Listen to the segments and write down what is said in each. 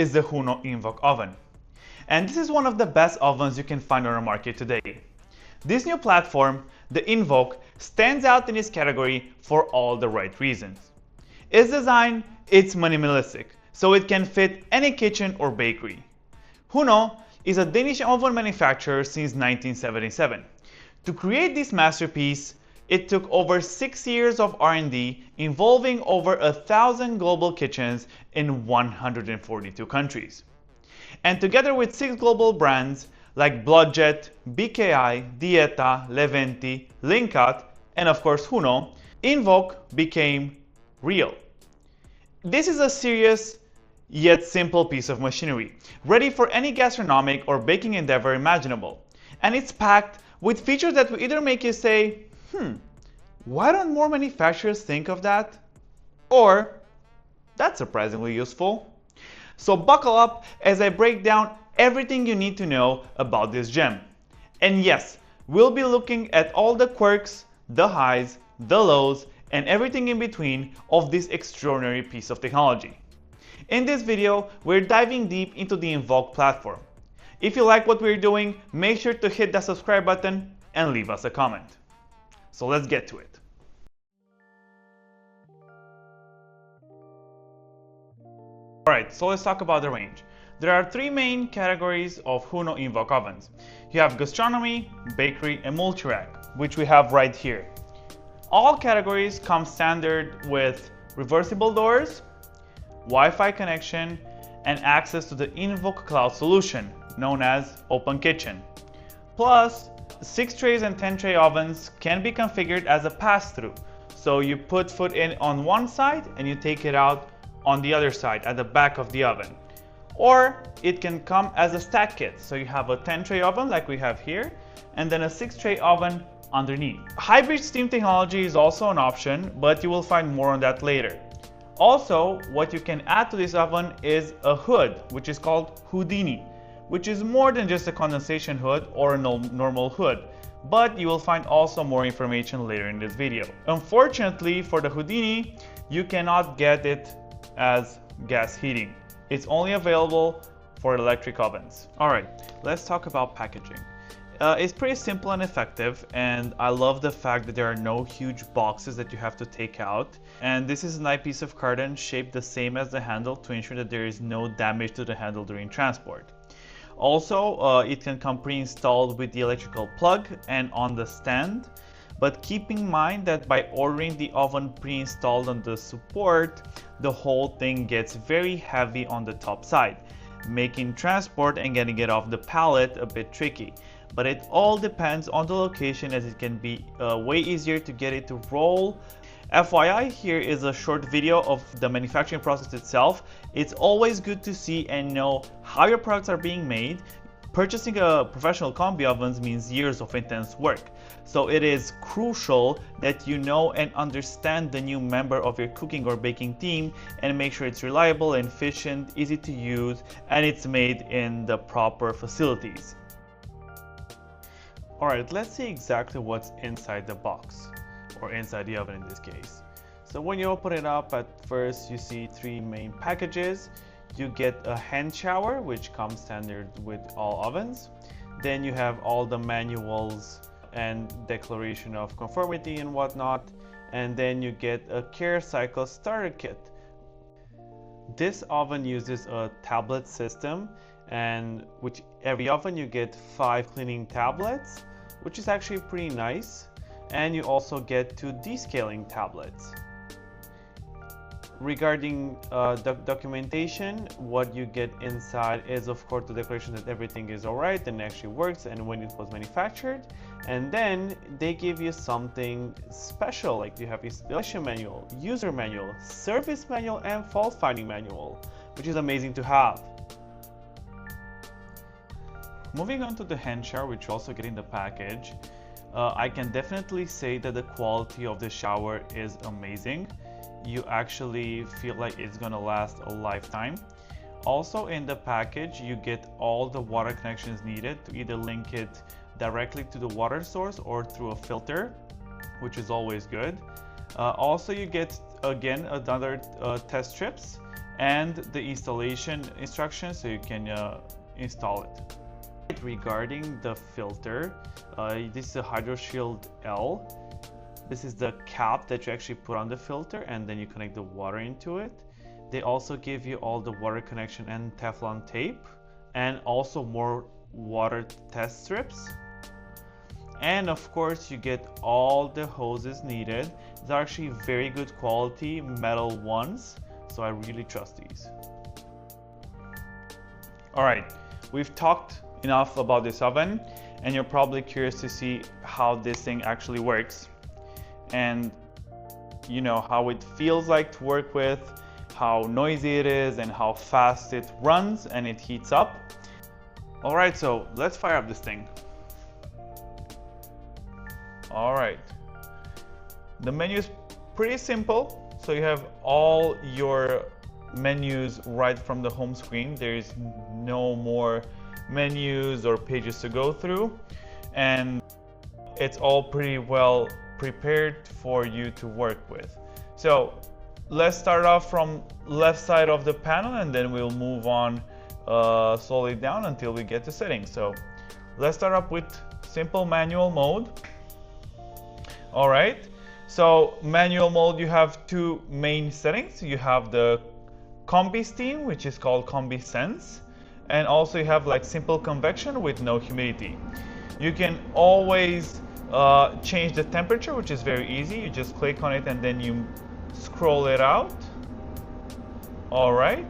is the Houno Invoq oven. And this is one of the best ovens you can find on the market today. This new platform, the Invoq, stands out in its category for all the right reasons. Its design, it's minimalistic, so it can fit any kitchen or bakery. Houno is a Danish oven manufacturer since 1977. To create this masterpiece, it took over 6 years of R&D involving over 1,000 global kitchens in 142 countries. And together with 6 global brands like Blodjet, BKI, Dieta, Leventi, Linkat, and of course Houno, Invoq became real. This is a serious yet simple piece of machinery, ready for any gastronomic or baking endeavor imaginable. And it's packed with features that will either make you say, why don't more manufacturers think of that? Or, that's surprisingly useful. So buckle up as I break down everything you need to know about this gem. And yes, we'll be looking at all the quirks, the highs, the lows, and everything in between of this extraordinary piece of technology. In this video, we're diving deep into the Invoq platform. If you like what we're doing, make sure to hit that subscribe button and leave us a comment. So let's get to it. Alright, so let's talk about the range. There are 3 main categories of Houno Invoq ovens. You have Gastronomy, Bakery, and Multirack, which we have right here. All categories come standard with reversible doors, Wi-Fi connection, and access to the Invoq cloud solution, known as Open Kitchen. Plus, 6 trays and 10 tray ovens can be configured as a pass-through. So you put food in on one side and you take it out on the other side at the back of the oven. Or it can come as a stack kit. So you have a 10 tray oven like we have here, and then a 6 tray oven underneath. HybridSteam technology is also an option, but you will find more on that later. Also, what you can add to this oven is a hood, which is called Hoodini, which is more than just a condensation hood or a normal hood, but you will find also more information later in this video. Unfortunately for the Hoodini, you cannot get it as gas heating. It's only available for electric ovens. Alright, let's talk about packaging. It's pretty simple and effective, and I love the fact that there are no huge boxes that you have to take out. And this is a nice piece of carton shaped the same as the handle to ensure that there is no damage to the handle during transport. Also, it can come pre-installed with the electrical plug and on the stand, but keep in mind that by ordering the oven pre-installed on the support, the whole thing gets very heavy on the top side, making transport and getting it off the pallet a bit tricky. But it all depends on the location, as it can be way easier to get it to roll. FYI, here is a short video of the manufacturing process itself. It's always good to see and know how your products are being made. Purchasing a professional combi ovens means years of intense work. So it is crucial that you know and understand the new member of your cooking or baking team and make sure it's reliable and efficient, easy to use, and it's made in the proper facilities. Alright, let's see exactly what's inside the box, or inside the oven in this case. So when you open it up, at first you see 3 main packages. You get a hand shower, which comes standard with all ovens. Then you have all the manuals and declaration of conformity and whatnot. And then you get a care cycle starter kit. This oven uses a tablet system, and with every oven you get 5 cleaning tablets, which is actually pretty nice. And you also get 2 descaling tablets. Regarding documentation, what you get inside is of course the declaration that everything is alright and actually works and when it was manufactured. And then they give you something special, like you have installation manual, user manual, service manual, and fault finding manual, which is amazing to have. Moving on to the hand shower, which you also get in the package, I can definitely say that the quality of the shower is amazing. You actually feel like it's gonna last a lifetime. Also in the package, you get all the water connections needed to either link it directly to the water source or through a filter, which is always good. Also, you get again another test strips, and the installation instructions so you can install it. Regarding the filter, this is a HydroShield L. This is the cap that you actually put on the filter, and then you connect the water into it. They also give you all the water connection and Teflon tape, and also more water test strips. And of course you get all the hoses needed. They're actually very good quality metal ones, so I really trust these. Alright, we've talked enough about this oven, and you're probably curious to see how this thing actually works, and you know how it feels like to work with, how noisy it is, and how fast it runs and it heats up. Alright, so let's fire up this thing. Alright, the menu is pretty simple, so you have all your menus right from the home screen. There's no more menus or pages to go through, and it's all pretty well prepared for you to work with. So let's start off from left side of the panel, and then we'll move on slowly down until we get to settings. So let's start up with simple manual mode. All right, so manual mode, you have two main settings. You have the Combi steam, which is called Combi Sense, and also you have like simple convection with no humidity. You can always change the temperature, which is very easy. You just click on it and then you scroll it out. All right,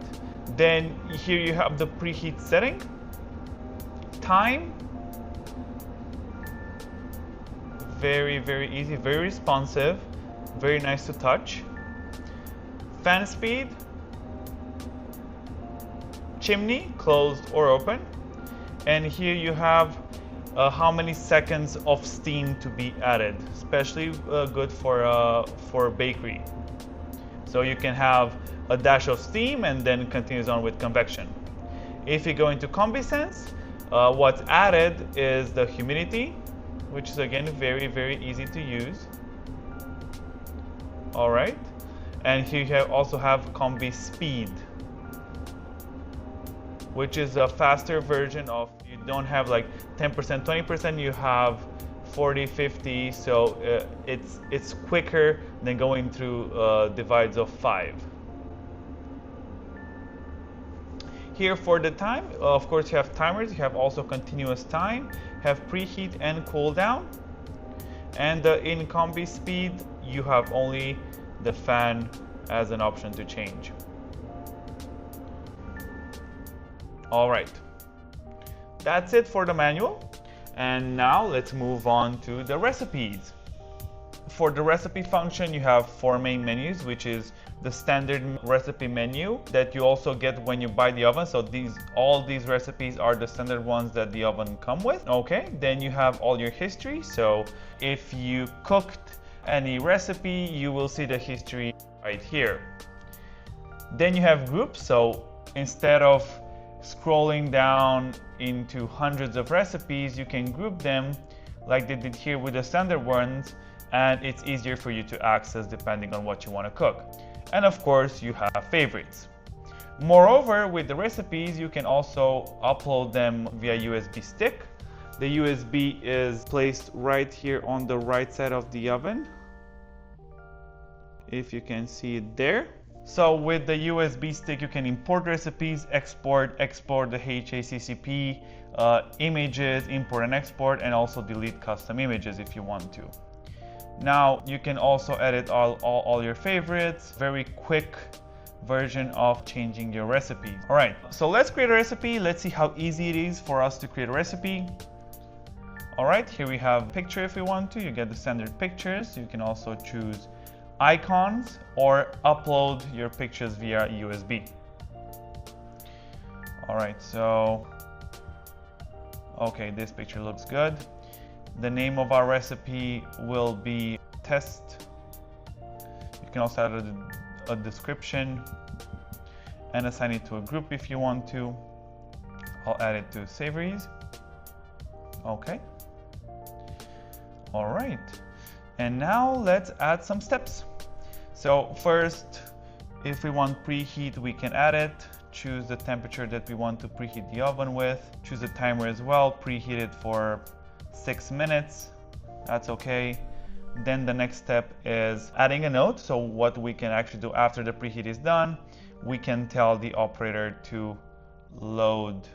then here you have the preheat setting, time, very easy, very responsive, very nice to touch. Fan speed, chimney, closed or open, and here you have how many seconds of steam to be added, especially good for bakery. So you can have a dash of steam and then continues on with convection. If you go into Combi Sense, what's added is the humidity, which is again very easy to use. All right, and here you also have Combi Speed, which is a faster version of, you don't have like 10%, 20%, you have 40, 50, so it's quicker than going through divides of 5. Here for the time, of course you have timers, you have also continuous time, have preheat and cool down, and in Combi Speed you have only the fan as an option to change. All right, that's it for the manual, and now let's move on to the recipes. For the recipe function, you have 4 main menus, which is the standard recipe menu that you also get when you buy the oven. So all these recipes are the standard ones that the oven come with. Okay, then you have all your history. So if you cooked any recipe, you will see the history right here. Then you have groups. So instead of scrolling down into hundreds of recipes, you can group them like they did here with the standard ones, and it's easier for you to access depending on what you want to cook. And of course you have favorites. Moreover, with the recipes you can also upload them via USB stick. The USB is placed right here on the right side of the oven, if you can see it there. So with the USB stick you can import recipes, export the HACCP images, import and export, and also delete custom images if you want to. Now you can also edit all your favorites. Very quick version of changing your recipe. All right, so let's create a recipe. Let's see how easy it is for us to create a recipe. All right, here we have a picture if we want to. You get the standard pictures. You can also choose icons or upload your pictures via USB. All right, so, okay, this picture looks good. The name of our recipe will be test. You can also add a description and assign it to a group if you want to. I'll add it to savories. Okay. All right. And now let's add some steps. So first, If we want preheat, we can add it. Choose the temperature that we want to preheat the oven with. Choose the timer as well, preheat it for 6 minutes. That's okay. Then the next step is adding a note. So what we can actually do after the preheat is done, we can tell the operator to load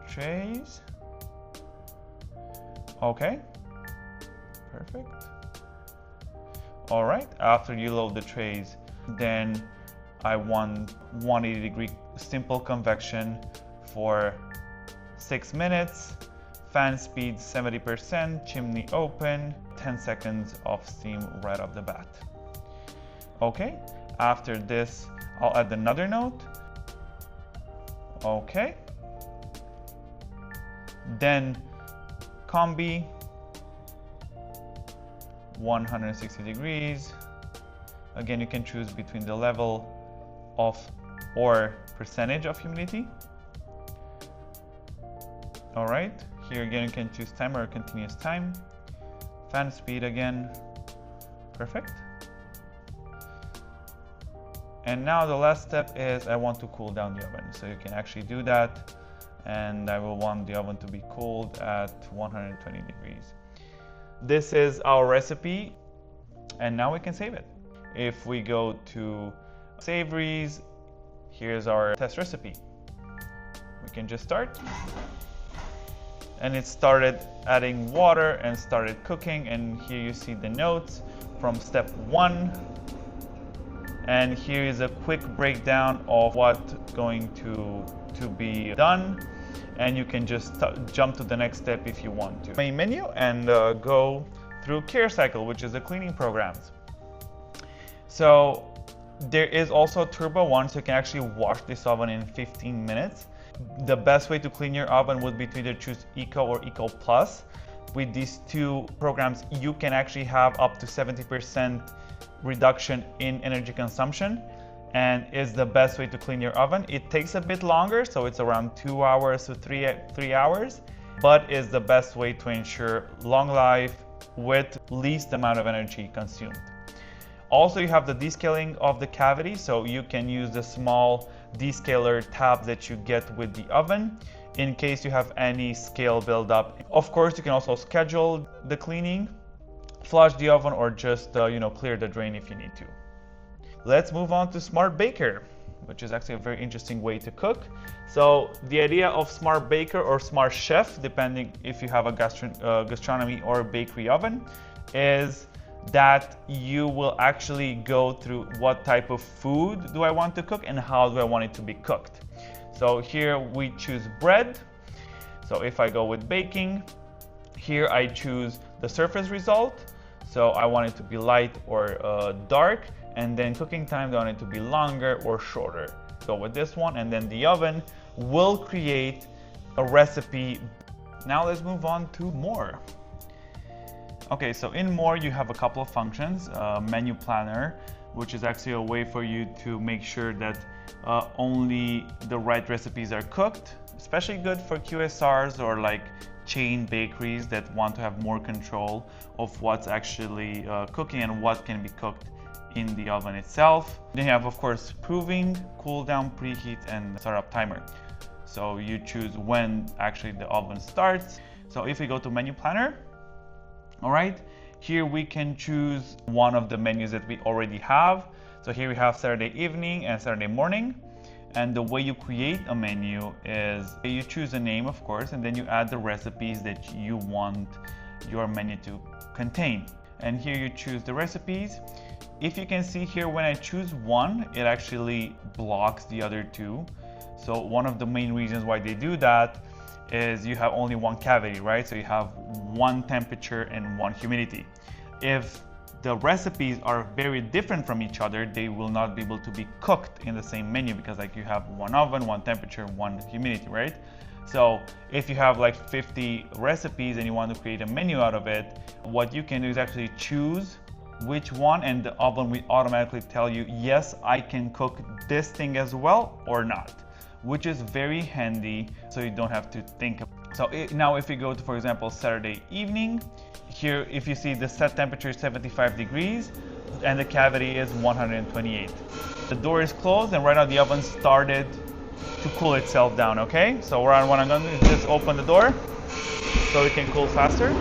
trays. Okay, perfect. All right, after you load the trays, then I want 180-degree simple convection for 6 minutes, fan speed 70%, chimney open, 10 seconds of steam right off the bat. Okay, after this, I'll add another note. Okay. Then Combi, 160 degrees. Again, you can choose between the level of or percentage of humidity. All right, here again you can choose timer or continuous time. Fan speed again, perfect. And now the last step is I want to cool down the oven. So you can actually do that, and I will want the oven to be cooled at 120 degrees. This is our recipe, and now we can save it. If we go to Savories, here's our test recipe. We can just start. And it started adding water and started cooking, and here you see the notes from step 1. And here is a quick breakdown of what's going to be done. And you can just jump to the next step if you want to. Main menu and go through Care Cycle, which is the cleaning programs. So there is also Turbo 1, so you can actually wash this oven in 15 minutes. The best way to clean your oven would be to either choose Eco or Eco Plus. With these two programs, you can actually have up to 70% reduction in energy consumption, and is the best way to clean your oven. It takes a bit longer, so it's around 2 hours to 3 hours, but is the best way to ensure long life with least amount of energy consumed. Also, you have the descaling of the cavity, so you can use the small descaler tab that you get with the oven in case you have any scale buildup. Of course, you can also schedule the cleaning, flush the oven, or just clear the drain if you need to. Let's move on to Smart Baker, which is actually a very interesting way to cook. So the idea of Smart Baker or Smart Chef, depending if you have a gastronomy or a bakery oven, is that you will actually go through what type of food do I want to cook and how do I want it to be cooked. So here we choose bread. So if I go with baking, here I choose the surface result. So I want it to be light or dark, and then cooking time, I want it to be longer or shorter. Go with this one, and then the oven will create a recipe. Now let's move on to More. Okay, so in More you have a couple of functions. Menu Planner, which is actually a way for you to make sure that only the right recipes are cooked, especially good for QSRs or like chain bakeries that want to have more control of what's actually cooking and what can be cooked in the oven itself. Then you have, of course, proving, cool down, preheat, and startup timer. So you choose when actually the oven starts. So if we go to Menu Planner, all right, here we can choose one of the menus that we already have. So here we have Saturday evening and Saturday morning. And the way you create a menu is you choose a name, of course, and then you add the recipes that you want your menu to contain. And here you choose the recipes. If you can see here, when I choose one, it actually blocks the other two. So one of the main reasons why they do that is you have only one cavity, right? So you have one temperature and one humidity. If the recipes are very different from each other, they will not be able to be cooked in the same menu because like you have one oven, one temperature, one humidity, right? So if you have like 50 recipes and you want to create a menu out of it, what you can do is actually choose which one, and the oven will automatically tell you, yes, I can cook this thing as well or not, which is very handy, so you don't have to think. So now if we go to, for example, Saturday evening, here if you see the set temperature is 75 degrees and the cavity is 128. The door is closed and right now the oven started to cool itself down, okay? So what I'm going to do is just open the door so it can cool faster.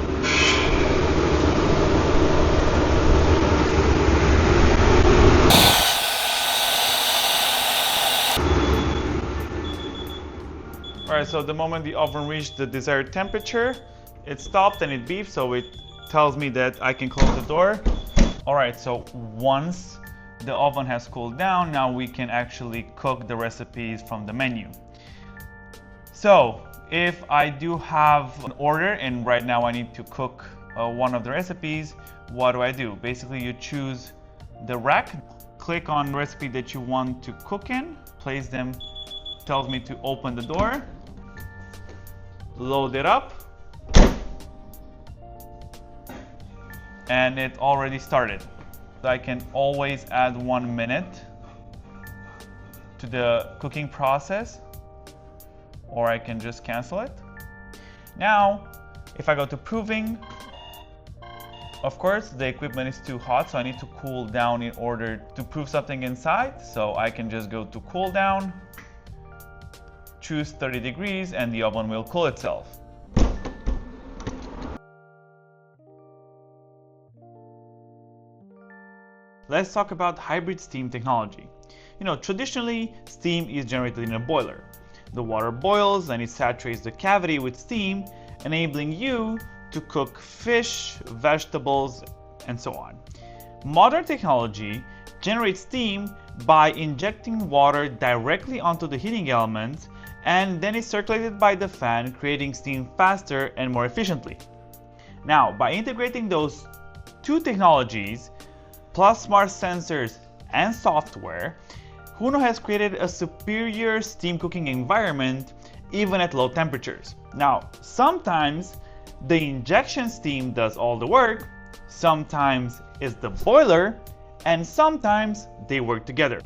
Alright, so the moment the oven reached the desired temperature, it stopped and it beeped, so it tells me that I can close the door. Alright, so once the oven has cooled down, now we can actually cook the recipes from the menu. So if I do have an order and right now I need to cook one of the recipes, what do? Basically you choose the rack, click on the recipe that you want to cook in, place them, tells me to open the door, load it up, and it already started. So I can always add 1 minute to the cooking process, or I can just cancel it. Now, if I go to proving, of course, the equipment is too hot, so I need to cool down in order to prove something inside. So I can just go to cool down, choose 30 degrees, and the oven will cool itself. Let's talk about hybrid steam technology. Traditionally, steam is generated in a boiler. The water boils and it saturates the cavity with steam, enabling you to cook fish, vegetables, and so on. Modern technology generates steam by injecting water directly onto the heating element, and then it's circulated by the fan, creating steam faster and more efficiently. Now, by integrating those two technologies, plus smart sensors and software, Houno has created a superior steam cooking environment even at low temperatures. Now, sometimes the injection steam does all the work, sometimes it's the boiler, and sometimes they work together.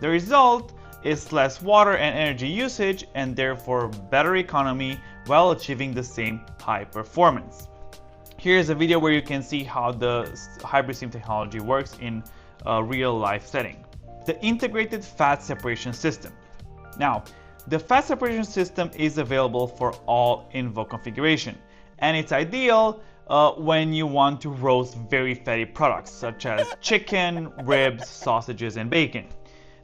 The result is less water and energy usage and therefore better economy while achieving the same high performance. Here's a video where you can see how the hybrid steam technology works in a real life setting. The integrated fat separation system. Now, the fat separation system is available for all Invoq configuration, and it's ideal when you want to roast very fatty products such as chicken, ribs, sausages, and bacon.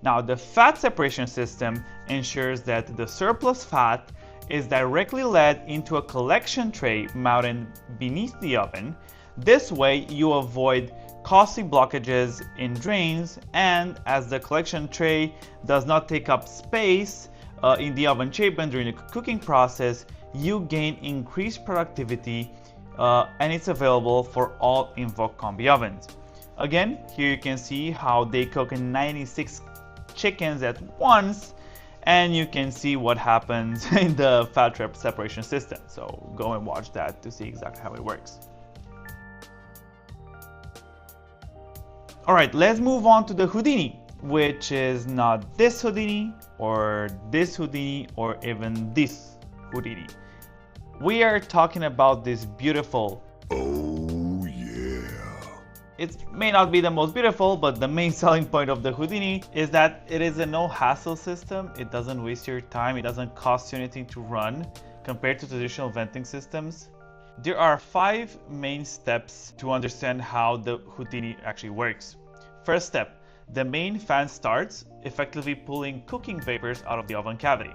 Now, the fat separation system ensures that the surplus fat is directly led into a collection tray mounted beneath the oven. This way, you avoid costly blockages in drains, and as the collection tray does not take up space in the oven chamber during the cooking process, you gain increased productivity, and it's available for all Invoq Combi ovens. Again, here you can see how they cook 96 chickens at once, and you can see what happens in the fat separation system. So go and watch that to see exactly how it works. Alright, let's move on to the Hoodini, which is not this Hoodini or this Hoodini or even this Hoodini. We are talking about this beautiful, oh yeah. It may not be the most beautiful, but the main selling point of the Hoodini is that it is a no-hassle system. It doesn't waste your time, it doesn't cost you anything to run compared to traditional venting systems. There are 5 main steps to understand how the Hoodini actually works. First step, the main fan starts, effectively pulling cooking vapors out of the oven cavity.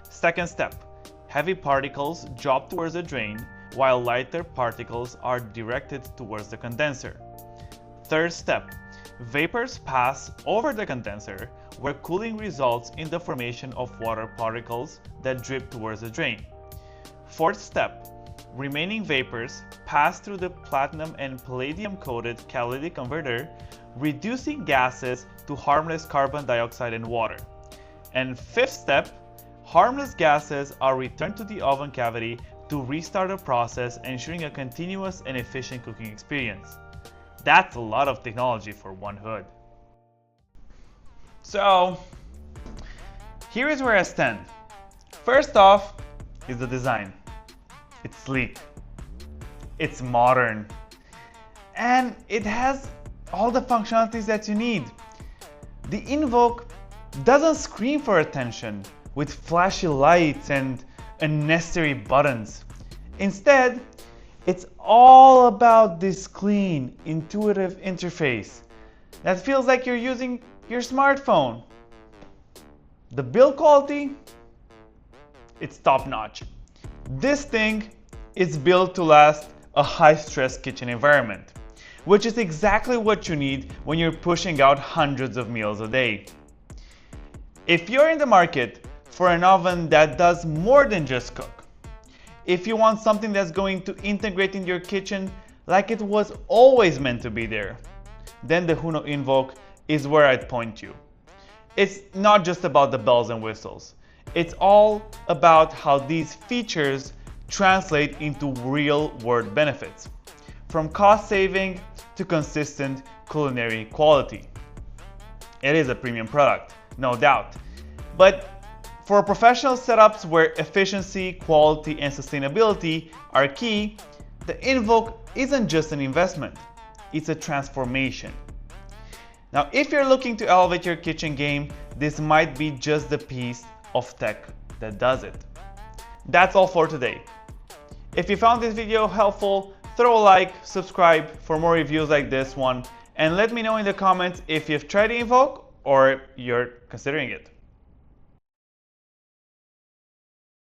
Second step, heavy particles drop towards the drain, while lighter particles are directed towards the condenser. Third step, vapors pass over the condenser, where cooling results in the formation of water particles that drip towards the drain. Fourth step, remaining vapors pass through the platinum and palladium coated catalytic converter, reducing gases to harmless carbon dioxide and water. And fifth step, harmless gases are returned to the oven cavity to restart the process, ensuring a continuous and efficient cooking experience. That's a lot of technology for one hood. So, here is where I stand. First off is the design. It's sleek, it's modern, and it has all the functionalities that you need. The Invoq doesn't scream for attention with flashy lights and unnecessary buttons. Instead, it's all about this clean, intuitive interface that feels like you're using your smartphone. The build quality, it's top notch. This thing is built to last a high-stress kitchen environment, which is exactly what you need when you're pushing out hundreds of meals a day. If you're in the market for an oven that does more than just cook, if you want something that's going to integrate in your kitchen like it was always meant to be there, then the Houno Invoq is where I'd point you. It's not just about the bells and whistles. It's all about how these features translate into real-world benefits, from cost saving to consistent culinary quality. It is a premium product, no doubt, but for professional setups where efficiency, quality, and sustainability are key, the Invoq isn't just an investment, it's a transformation. Now, if you're looking to elevate your kitchen game, this might be just the piece of tech that does it. That's all for today. If you found this video helpful, throw a like, subscribe for more reviews like this one, and let me know in the comments if you've tried the Invoq or you're considering it.